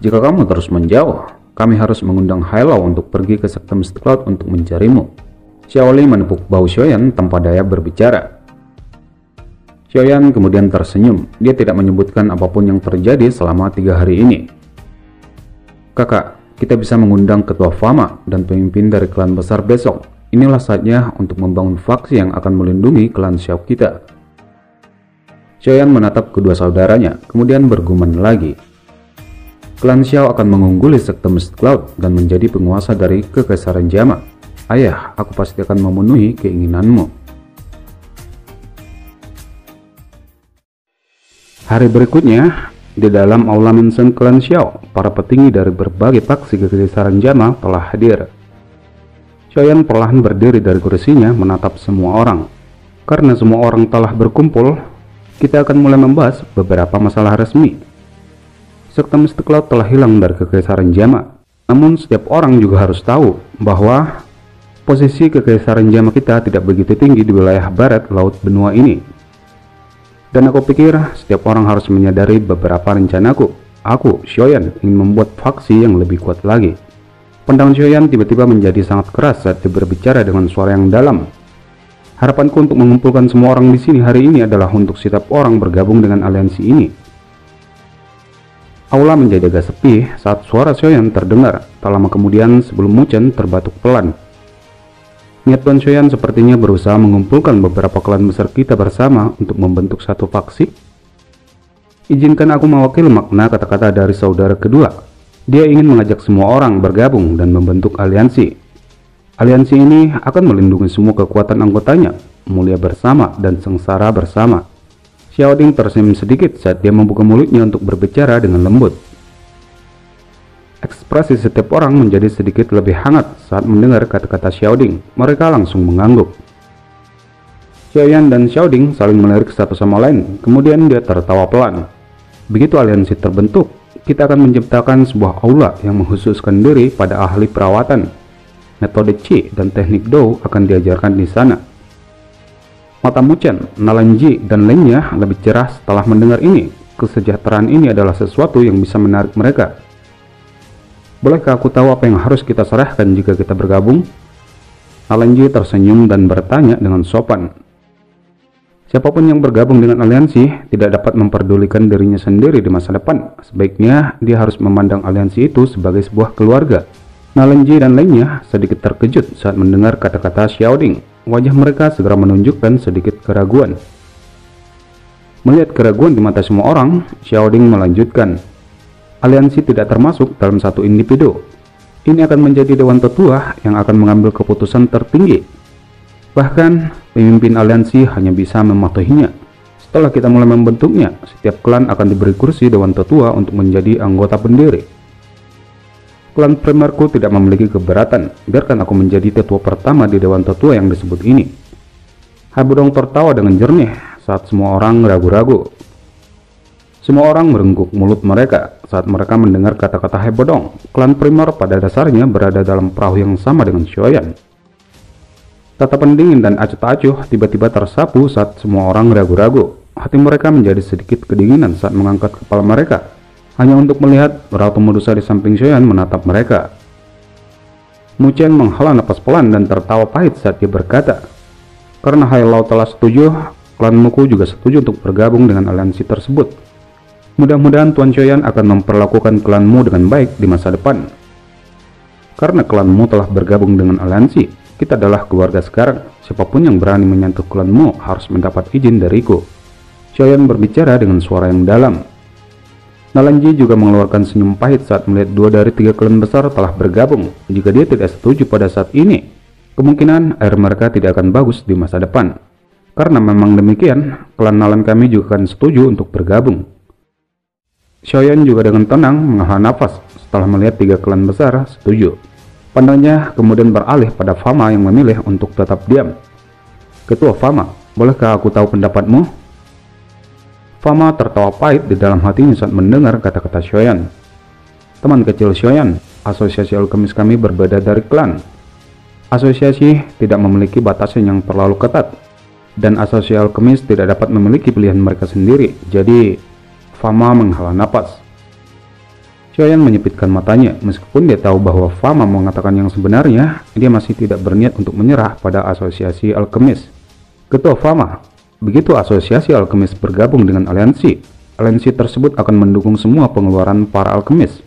Jika kamu terus menjauh, kami harus mengundang Hailau untuk pergi ke sekte Mist Cloud untuk mencarimu. Xiaoli menepuk bahu Xiaoyan tanpa daya berbicara. Xiaoyan kemudian tersenyum. Dia tidak menyebutkan apapun yang terjadi selama 3 hari ini. Kakak, kita bisa mengundang ketua Fama dan pemimpin dari klan besar besok. Inilah saatnya untuk membangun faksi yang akan melindungi klan Xiao kita. Xiaoyan menatap kedua saudaranya, kemudian bergumam lagi. Klan Xiao akan mengungguli sekte Mist Cloud dan menjadi penguasa dari Kekaisaran Jama. Ayah, aku pasti akan memenuhi keinginanmu. Hari berikutnya, di dalam aula Mansion klan Xiao, para petinggi dari berbagai faksi Kekaisaran Jama telah hadir. Xiaoyan perlahan berdiri dari kursinya menatap semua orang. Karena semua orang telah berkumpul, kita akan mulai membahas beberapa masalah resmi. Sekte Mist Cloud telah hilang dari Kekaisaran Jama. Namun setiap orang juga harus tahu bahwa posisi Kekaisaran Jama kita tidak begitu tinggi di wilayah barat laut benua ini. Dan aku pikir setiap orang harus menyadari beberapa rencanaku. Aku, Xiaoyan, ingin membuat faksi yang lebih kuat lagi. Pandangan Xiaoyan tiba-tiba menjadi sangat keras saat dia berbicara dengan suara yang dalam. Harapanku untuk mengumpulkan semua orang di sini hari ini adalah untuk setiap orang bergabung dengan aliansi ini. Aula menjadi agak sepi saat suara Xiaoyan terdengar. Tak lama kemudian sebelum Mu Chen terbatuk pelan. Niat Tuan Xiaoyan sepertinya berusaha mengumpulkan beberapa klan besar kita bersama untuk membentuk satu faksi. Izinkan aku mewakili makna kata-kata dari saudara kedua. Dia ingin mengajak semua orang bergabung dan membentuk aliansi. Aliansi ini akan melindungi semua kekuatan anggotanya, mulia bersama dan sengsara bersama. Xiaoding tersenyum sedikit saat dia membuka mulutnya untuk berbicara dengan lembut. Ekspresi setiap orang menjadi sedikit lebih hangat saat mendengar kata-kata Xiaoding. Mereka langsung mengangguk. Xiaoyan dan Xiaoding saling melirik satu sama lain, kemudian dia tertawa pelan. Begitu aliansi terbentuk, kita akan menciptakan sebuah aula yang mengkhususkan diri pada ahli perawatan. Metode Qi dan teknik Dou akan diajarkan di sana. Mata Mu Chen, Nalanji, dan lainnya lebih cerah setelah mendengar ini. Kesejahteraan ini adalah sesuatu yang bisa menarik mereka. Bolehkah aku tahu apa yang harus kita serahkan jika kita bergabung? Nalanji tersenyum dan bertanya dengan sopan. Siapapun yang bergabung dengan aliansi tidak dapat memperdulikan dirinya sendiri di masa depan. Sebaiknya dia harus memandang aliansi itu sebagai sebuah keluarga. Nalanji dan lainnya sedikit terkejut saat mendengar kata-kata Xiaoding. Wajah mereka segera menunjukkan sedikit keraguan. Melihat keraguan di mata semua orang, Xiaoding melanjutkan. Aliansi tidak termasuk dalam satu individu. Ini akan menjadi Dewan Tetua yang akan mengambil keputusan tertinggi. Bahkan, pemimpin aliansi hanya bisa mematuhinya. Setelah kita mulai membentuknya, setiap klan akan diberi kursi Dewan Tetua untuk menjadi anggota pendiri. Klan primerku tidak memiliki keberatan. Biarkan aku menjadi tetua pertama di Dewan Tetua yang disebut ini. Haibodong tertawa dengan jernih saat semua orang ragu-ragu. Semua orang merengkuk mulut mereka saat mereka mendengar kata-kata Haibodong. Klan primer pada dasarnya berada dalam perahu yang sama dengan Xiaoyan. Tatapan dingin dan acuh-acuh tiba-tiba tersapu saat semua orang ragu-ragu. Hati mereka menjadi sedikit kedinginan saat mengangkat kepala mereka. Hanya untuk melihat Ratu Medusa di samping Xiaoyan menatap mereka. Mu Chen menghela napas pelan dan tertawa pahit saat dia berkata, karena Hailau telah setuju, klan Muku juga setuju untuk bergabung dengan aliansi tersebut. Mudah-mudahan Tuan Xiaoyan akan memperlakukan klanmu dengan baik di masa depan. Karena klanmu telah bergabung dengan aliansi, kita adalah keluarga sekarang. Siapapun yang berani menyentuh klanmu harus mendapat izin dariku. Xiaoyan berbicara dengan suara yang dalam. Nalanji juga mengeluarkan senyum pahit saat melihat 2 dari 3 klan besar telah bergabung. Jika dia tidak setuju pada saat ini, kemungkinan air mereka tidak akan bagus di masa depan. Karena memang demikian, klan Nalan kami juga akan setuju untuk bergabung. Xiaoyan juga dengan tenang menghela nafas setelah melihat 3 klan besar setuju. Pandangnya kemudian beralih pada Fama yang memilih untuk tetap diam. Ketua Fama, bolehkah aku tahu pendapatmu? Fama tertawa pahit di dalam hatinya saat mendengar kata-kata Xiaoyan. Teman kecil Xiaoyan, asosiasi alkemis kami berbeda dari klan. Asosiasi tidak memiliki batasan yang terlalu ketat, dan asosiasi alkemis tidak dapat memiliki pilihan mereka sendiri. Jadi, Fama menghela napas. Xiaoyan menyipitkan matanya, meskipun dia tahu bahwa Fama mengatakan yang sebenarnya, dia masih tidak berniat untuk menyerah pada asosiasi alkemis. Ketua Fama, begitu asosiasi alkemis bergabung dengan aliansi tersebut akan mendukung semua pengeluaran para alkemis.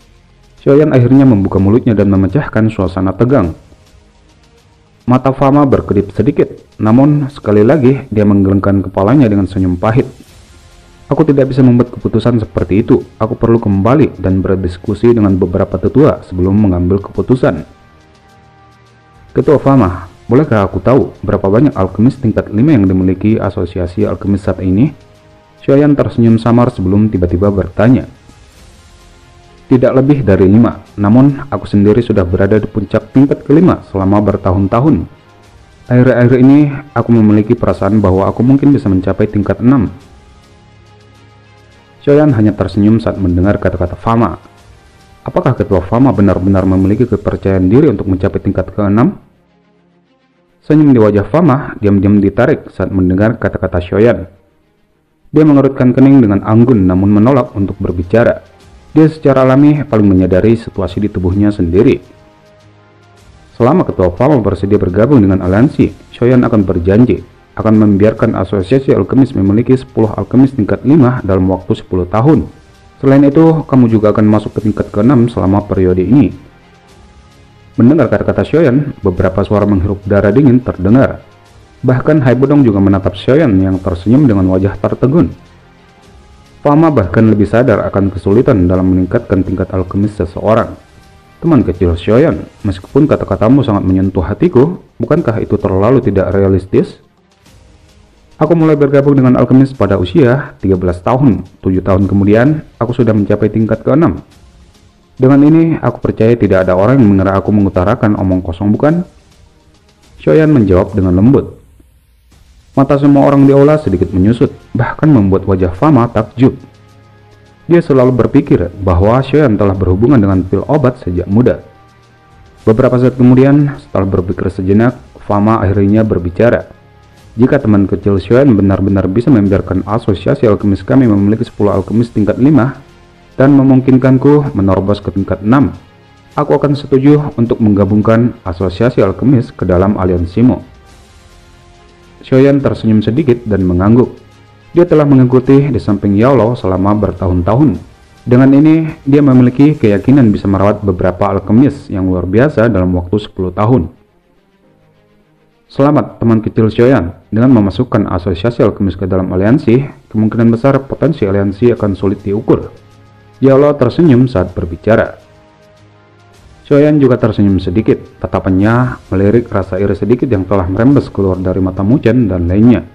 Xiaoyan akhirnya membuka mulutnya dan memecahkan suasana tegang. Mata Fama berkedip sedikit, namun sekali lagi dia menggelengkan kepalanya dengan senyum pahit. Aku tidak bisa membuat keputusan seperti itu. Aku perlu kembali dan berdiskusi dengan beberapa tetua sebelum mengambil keputusan. Ketua Fama, bolehkah aku tahu berapa banyak alkemis tingkat 5 yang dimiliki asosiasi alkemis saat ini? Xiaoyan tersenyum samar sebelum tiba-tiba bertanya. Tidak lebih dari 5, namun aku sendiri sudah berada di puncak tingkat kelima selama bertahun-tahun. Akhir-akhir ini aku memiliki perasaan bahwa aku mungkin bisa mencapai tingkat 6. Xiaoyan hanya tersenyum saat mendengar kata-kata Fama. Apakah Ketua Fama benar-benar memiliki kepercayaan diri untuk mencapai tingkat ke-6? Senyum di wajah Fama diam-diam ditarik saat mendengar kata-kata Xiaoyan. Dia mengerutkan kening dengan anggun namun menolak untuk berbicara. Dia secara alami paling menyadari situasi di tubuhnya sendiri. Selama Ketua Fama bersedia bergabung dengan aliansi, Xiaoyan akan berjanji akan membiarkan asosiasi alkemis memiliki 10 alkemis tingkat 5 dalam waktu 10 tahun. Selain itu, kamu juga akan masuk ke tingkat ke-6 selama periode ini. Mendengar kata-kata Xiaoyan, beberapa suara menghirup udara dingin terdengar. Bahkan Hai Bodong juga menatap Xiaoyan yang tersenyum dengan wajah tertegun. Fama bahkan lebih sadar akan kesulitan dalam meningkatkan tingkat alkemis seseorang. Teman kecil Xiaoyan, meskipun kata-katamu sangat menyentuh hatiku, bukankah itu terlalu tidak realistis? Aku mulai bergabung dengan alkemis pada usia 13 tahun. 7 tahun kemudian, aku sudah mencapai tingkat ke-6. Dengan ini, aku percaya tidak ada orang yang mengira aku mengutarakan omong kosong, bukan? Xiaoyan menjawab dengan lembut. Mata semua orang di aula sedikit menyusut, bahkan membuat wajah Fama takjub. Dia selalu berpikir bahwa Xiaoyan telah berhubungan dengan pil obat sejak muda. Beberapa saat kemudian, setelah berpikir sejenak, Fama akhirnya berbicara. Jika teman kecil Xiaoyan benar-benar bisa membiarkan asosiasi alkemis kami memiliki 10 alkemis tingkat 5 dan memungkinkanku menerobos ke tingkat 6, aku akan setuju untuk menggabungkan asosiasi alkemis ke dalam aliansimu. Xiaoyan tersenyum sedikit dan mengangguk. Dia telah mengikuti di samping Yaolo selama bertahun-tahun. Dengan ini, dia memiliki keyakinan bisa merawat beberapa alkemis yang luar biasa dalam waktu 10 tahun. Selamat teman kecil Xiaoyan, dengan memasukkan asosiasi alkemis ke dalam aliansi, kemungkinan besar potensi aliansi akan sulit diukur. Yaolo tersenyum saat berbicara. Xiaoyan juga tersenyum sedikit, tatapannya melirik rasa iri sedikit yang telah merembes keluar dari mata Muchen dan lainnya.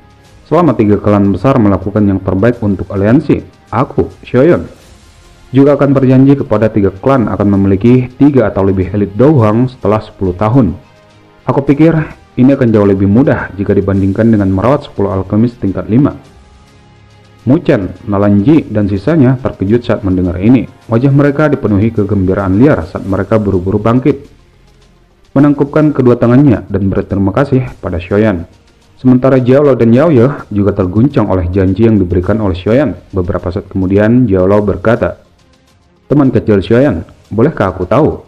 Selama 3 klan besar melakukan yang terbaik untuk aliansi, aku, Xiaoyan, juga akan berjanji kepada 3 klan akan memiliki 3 atau lebih elit Douhang setelah 10 tahun. Aku pikir ini akan jauh lebih mudah jika dibandingkan dengan merawat 10 alkemis tingkat 5. Muchen, Nalanji, dan sisanya terkejut saat mendengar ini. Wajah mereka dipenuhi kegembiraan liar saat mereka buru-buru bangkit, menangkupkan kedua tangannya dan berterima kasih pada Xiaoyan. Sementara Jiaolo dan Yaoye juga terguncang oleh janji yang diberikan oleh Xiaoyan. Beberapa saat kemudian, Jiaolo berkata, "Teman kecil Xiaoyan, bolehkah aku tahu,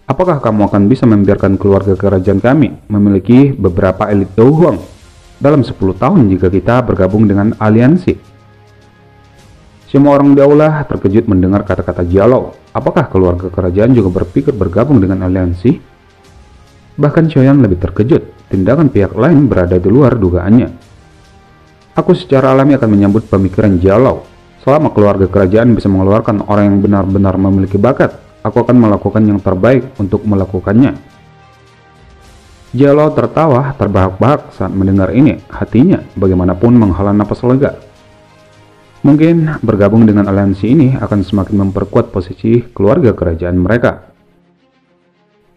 apakah kamu akan bisa membiarkan keluarga kerajaan kami memiliki beberapa elit Douhang dalam 10 tahun jika kita bergabung dengan aliansi?" Semua orang di aula terkejut mendengar kata-kata Jiaolo. Apakah keluarga kerajaan juga berpikir bergabung dengan aliansi? Bahkan Xiaoyan lebih terkejut, tindakan pihak lain berada di luar dugaannya. Aku secara alami akan menyambut pemikiran Jiaolo. Selama keluarga kerajaan bisa mengeluarkan orang yang benar-benar memiliki bakat, aku akan melakukan yang terbaik untuk melakukannya. Jiaolo tertawa terbahak-bahak saat mendengar ini. Hatinya bagaimanapun menghela napas lega. Mungkin bergabung dengan aliansi ini akan semakin memperkuat posisi keluarga kerajaan mereka.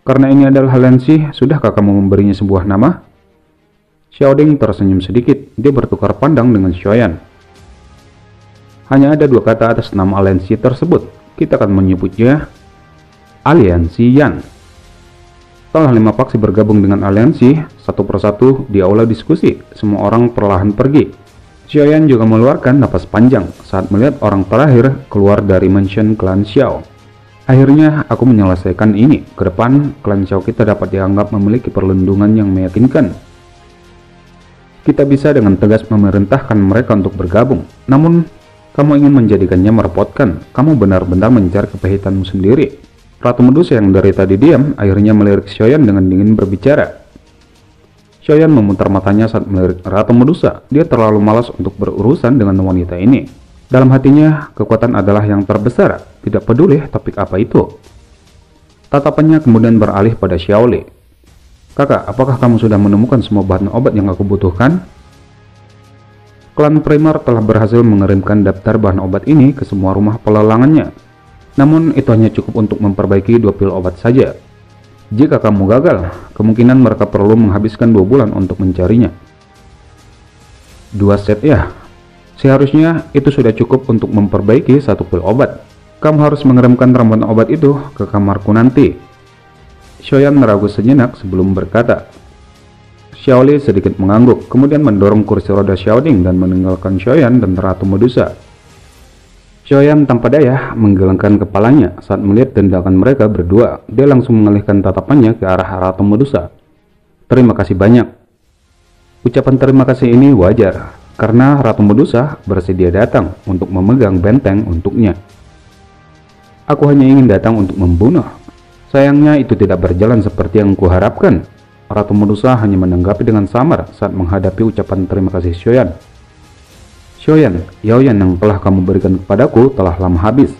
Karena ini adalah aliansi, sudahkah kamu memberinya sebuah nama? Xiaoding tersenyum sedikit. Dia bertukar pandang dengan Xiaoyan. Hanya ada 2 kata atas nama aliansi tersebut. Kita akan menyebutnya Aliansi Yan. Setelah 5 faksi bergabung dengan aliansi, satu persatu di aula diskusi, semua orang perlahan pergi. Xiaoyan juga mengeluarkan napas panjang saat melihat orang terakhir keluar dari mansion klan Xiao. Akhirnya aku menyelesaikan ini. Ke depan, klan Xiao kita dapat dianggap memiliki perlindungan yang meyakinkan. Kita bisa dengan tegas memerintahkan mereka untuk bergabung. Namun, kamu ingin menjadikannya merepotkan. Kamu benar-benar mencari kepahitanmu sendiri. Ratu Medusa yang dari tadi diam, akhirnya melirik Xiaoyan dengan dingin berbicara. Xiaoyan memutar matanya saat melirik Ratu Medusa. Dia terlalu malas untuk berurusan dengan wanita ini. Dalam hatinya, kekuatan adalah yang terbesar. Tidak peduli topik apa itu. Tatapannya kemudian beralih pada Xiaoli. Kakak, apakah kamu sudah menemukan semua bahan obat yang aku butuhkan? Klan Primer telah berhasil mengirimkan daftar bahan obat ini ke semua rumah pelelangannya. Namun itu hanya cukup untuk memperbaiki 2 pil obat saja. Jika kamu gagal, kemungkinan mereka perlu menghabiskan 2 bulan untuk mencarinya. 2 set ya? Seharusnya itu sudah cukup untuk memperbaiki 1 pil obat. Kamu harus mengirimkan ramuan obat itu ke kamarku nanti. Xiaoyan meragu sejenak sebelum berkata. Xiaoli sedikit mengangguk, kemudian mendorong kursi roda Xiaoding dan meninggalkan Xiaoyan dan Ratu Medusa. Xiaoyan tanpa daya menggelengkan kepalanya saat melihat tindakan mereka berdua. Dia langsung mengalihkan tatapannya ke arah Ratu Medusa. Terima kasih banyak. Ucapan terima kasih ini wajar, karena Ratu Medusa bersedia datang untuk memegang benteng untuknya. Aku hanya ingin datang untuk membunuh. Sayangnya itu tidak berjalan seperti yang kuharapkan. Ratu Medusa hanya menanggapi dengan samar saat menghadapi ucapan terima kasih Xiaoyan. Xiaoyan, Yaoyan yang telah kamu berikan kepadaku telah lama habis.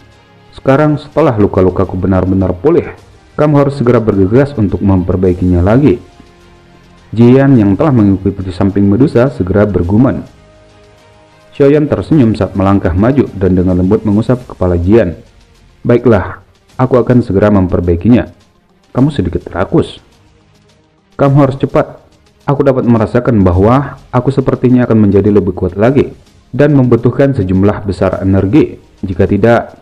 Sekarang setelah luka-lukaku benar-benar pulih, kamu harus segera bergegas untuk memperbaikinya lagi. Jian yang telah mengikuti di samping Medusa segera bergumam. Xiaoyan tersenyum saat melangkah maju dan dengan lembut mengusap kepala Jian. Baiklah, aku akan segera memperbaikinya. Kamu sedikit rakus. Kamu harus cepat. Aku dapat merasakan bahwa aku sepertinya akan menjadi lebih kuat lagi dan membutuhkan sejumlah besar energi. Jika tidak,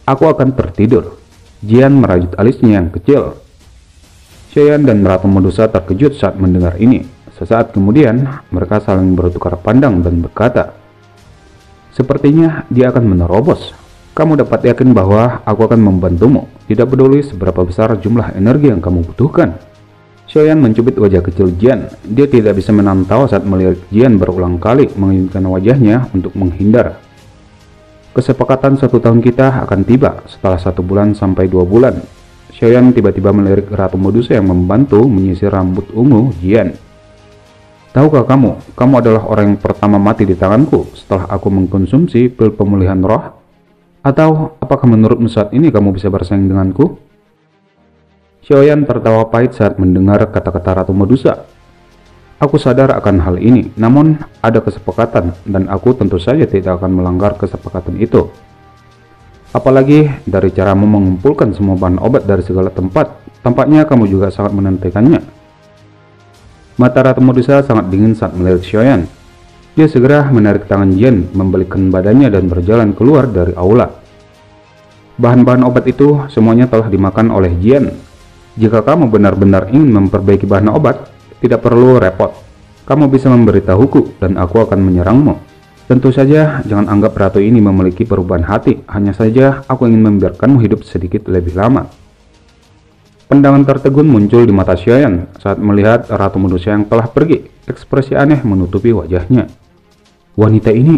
aku akan tertidur. Jian merajut alisnya yang kecil. Xiaoyan dan Ratu Medusa terkejut saat mendengar ini. Sesaat kemudian, mereka saling bertukar pandang dan berkata, sepertinya dia akan menerobos. Kamu dapat yakin bahwa aku akan membantumu, tidak peduli seberapa besar jumlah energi yang kamu butuhkan. Xiaoyan mencubit wajah kecil Jian. Dia tidak bisa menahan tawa saat melihat Jian berulang kali menginginkan wajahnya untuk menghindar. Kesepakatan 1 tahun kita akan tiba setelah 1 bulan sampai 2 bulan. Xiaoyan tiba-tiba melirik Ratu Medusa yang membantu menyisir rambut ungu Jian. Tahukah kamu adalah orang yang pertama mati di tanganku setelah aku mengkonsumsi pil pemulihan roh? Atau apakah menurutmu saat ini kamu bisa bersaing denganku? Xiaoyan tertawa pahit saat mendengar kata-kata Ratu Medusa. Aku sadar akan hal ini, namun ada kesepakatan dan aku tentu saja tidak akan melanggar kesepakatan itu. Apalagi dari caramu mengumpulkan semua bahan obat dari segala tempat, tampaknya kamu juga sangat menantikannya. Mata Ratu Medusa sangat dingin saat melihat Xiaoyan. Dia segera menarik tangan Jian, membalikkan badannya dan berjalan keluar dari aula. Bahan-bahan obat itu semuanya telah dimakan oleh Jian. Jika kamu benar-benar ingin memperbaiki bahan obat, tidak perlu repot. Kamu bisa memberitahuku dan aku akan menyerangmu. Tentu saja jangan anggap ratu ini memiliki perubahan hati, hanya saja aku ingin membiarkanmu hidup sedikit lebih lama. Pandangan tertegun muncul di mata Xiaoyan saat melihat Ratu Medusa yang telah pergi. Ekspresi aneh menutupi wajahnya. Wanita ini